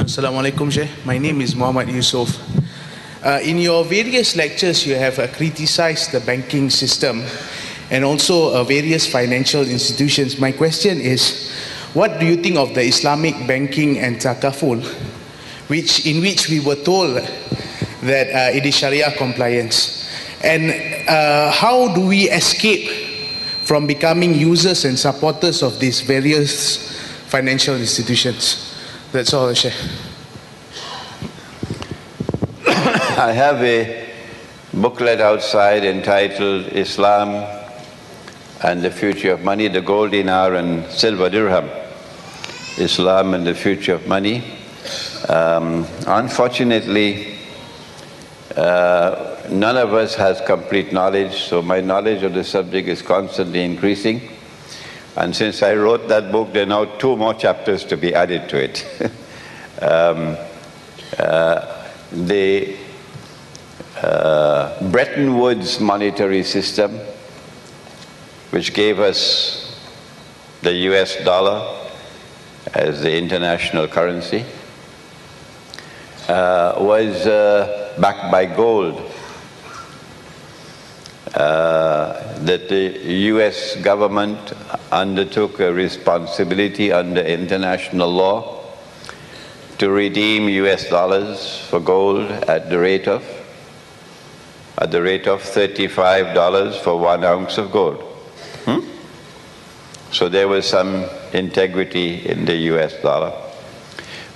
Assalamu alaikum, Sheikh. My name is Muhammad Yusuf. In your various lectures, you have criticized the banking system and also various financial institutions. My question is, what do you think of the Islamic banking and takaful, in which we were told that it is Sharia compliance? And how do we escape from becoming users and supporters of these various financial institutions? That's all, Sheikh. I have a booklet outside entitled Islam and the Future of Money, the gold dinar and silver dirham. Islam and the Future of Money. Unfortunately, none of us has complete knowledge, so my knowledge of the subject is constantly increasing. And since I wrote that book, there are now 2 more chapters to be added to it. The Bretton Woods monetary system, which gave us the US dollar as the international currency, was backed by gold. That the US government undertook a responsibility under international law to redeem US dollars for gold at the rate of $35 for 1 ounce of gold. So there was some integrity in the US dollar.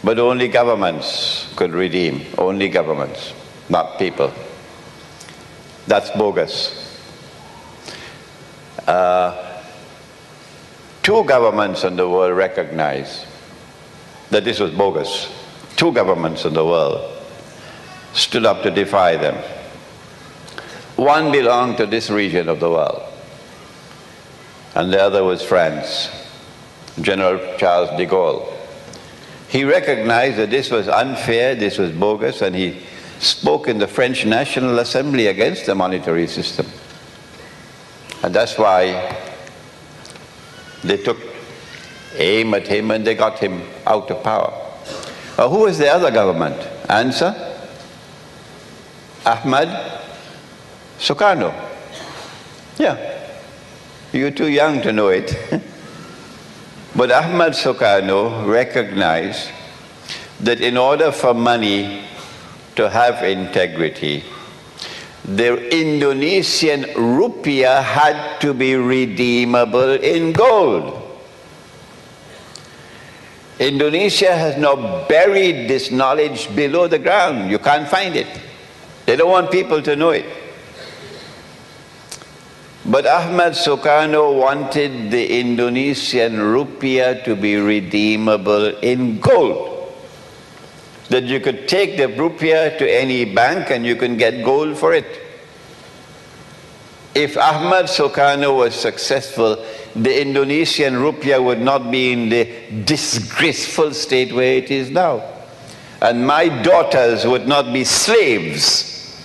But only governments could redeem, only governments, not people. That's bogus. 2 governments in the world recognized that this was bogus. 2 governments in the world stood up to defy them. One belonged to this region of the world, and the other was France, General Charles de Gaulle. He recognized that this was unfair, this was bogus, and he spoke in the French National Assembly against the monetary system. And that's why they took aim at him and they got him out of power. Who was the other government? Answer? Ahmad Sukarno. Yeah, you're too young to know it. But Ahmad Sukarno recognized that in order for money to have integrity, the Indonesian rupiah had to be redeemable in gold. Indonesia has now buried this knowledge below the ground. You can't find it. They don't want people to know it. But Ahmad Sukarno wanted the Indonesian rupiah to be redeemable in gold. That you could take the rupiah to any bank and you can get gold for it. If Ahmad Sukarno was successful, the Indonesian rupiah would not be in the disgraceful state where it is now. And my daughters would not be slaves.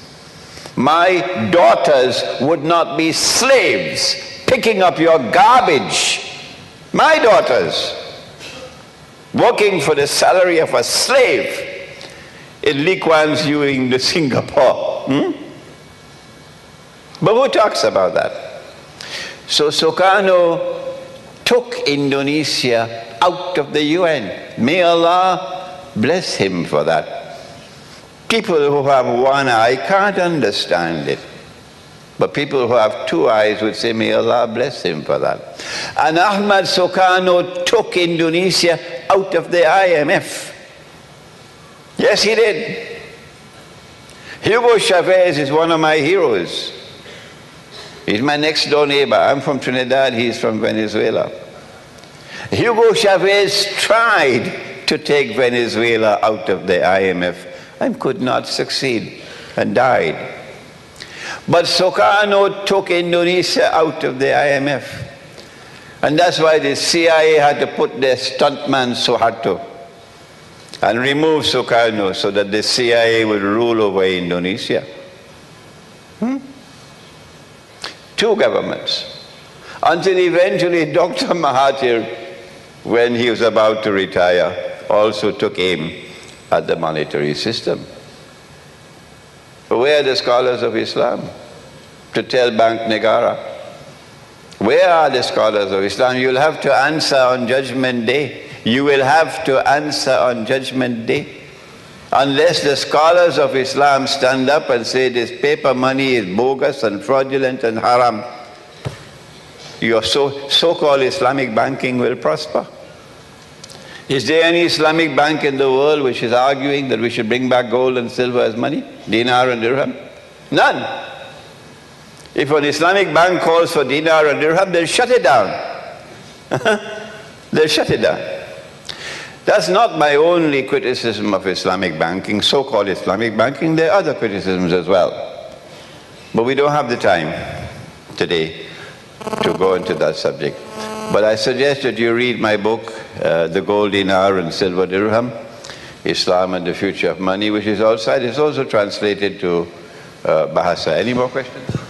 My daughters would not be slaves picking up your garbage. My daughters working for the salary of a slave in Lee Kuan Yew in Singapore. But who talks about that? So Sukarno took Indonesia out of the UN. May Allah bless him for that. People who have 1 eye can't understand it. But people who have 2 eyes would say, may Allah bless him for that. And Ahmad Sukarno took Indonesia out of the IMF. Yes, he did. Hugo Chavez is one of my heroes. He's my next door neighbor. I'm from Trinidad, he's from Venezuela. Hugo Chavez tried to take Venezuela out of the IMF and could not succeed and died. But Sukarno took Indonesia out of the IMF. And that's why the CIA had to put their stuntman Suharto and remove Sukarno so that the CIA would rule over Indonesia. 2 governments. Until eventually Dr. Mahathir, when he was about to retire, also took aim at the monetary system. Where are the scholars of Islam to tell Bank Negara? Where are the scholars of Islam? You'll have to answer on Judgment Day. You will have to answer on Judgment Day. Unless the scholars of Islam stand up and say this paper money is bogus and fraudulent and haram, your so-called Islamic banking will prosper. Is there any Islamic bank in the world which is arguing that we should bring back gold and silver as money? Dinar and dirham? None. If an Islamic bank calls for dinar and dirham, they'll shut it down. They'll shut it down. That's not my only criticism of Islamic banking, so-called Islamic banking. There are other criticisms as well. But we don't have the time today to go into that subject. But I suggest that you read my book, The Gold Dinar and Silver Dirham, Islam and the Future of Money, which is outside. It's also translated to Bahasa. Any more questions?